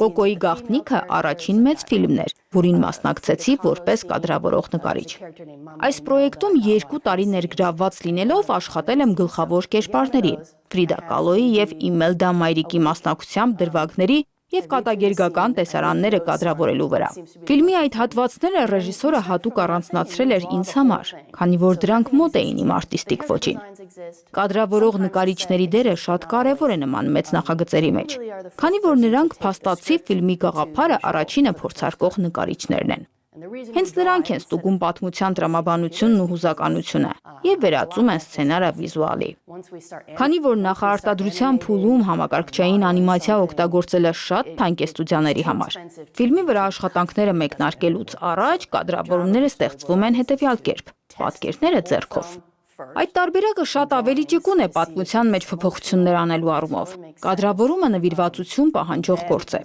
Կոկոյի գաղտնիքը առաջին մեծ ֆիլմն էր, որին մասնակցեցի որպես կադրավորող նկարիչ։ Այս պրոյեկտում 2 տարի ներգրավված լինելով աշխատել եմ գլխավոր կերպարների՝ Ֆրիդա Կալոյի և Իմելդա Մայրիկի մասնակցությամբ դրվագների և կատակերգական տեսարանները կադրավորելու վրա։ Ֆիլմի այդ հատվածները ռեժիսորը հատուկ առանձնացրել էր ինձ համար, քանի որ դրանք մոտ էին իմ արտիստիկ ոճին։ Կադրավորող նկարիչների դերը շատ կարևոր է նման մեծ նախագծերի մեջ, քանի որ նրանք փաստացի ֆիլմի գաղափարը առաջինը փորձարկող նկարիչներն են։ Հենց նրանք են ստուգում պատմության տրամաբանությունն ու հուզականությունը և վերածում են սցենարը վիզուալի։ Քանի որ նախարտադրության փուլում համակարգչային անիմացիա օգտագործելը շատ թանկ է ստուդիաների համար, ֆիլմի վրա աշխատանքները մեկնարկելուց առաջ կադրավորումները ստեղծվում են հետևյալ կերպ՝ պատկերները ձեռքով։ Այդ տարբերակը շատ ավելի ճկուն է պատմության մեջ փոփոխություններ անելու առումով։ Կադրավորումը նվիրվածություն պահանջող գործ է։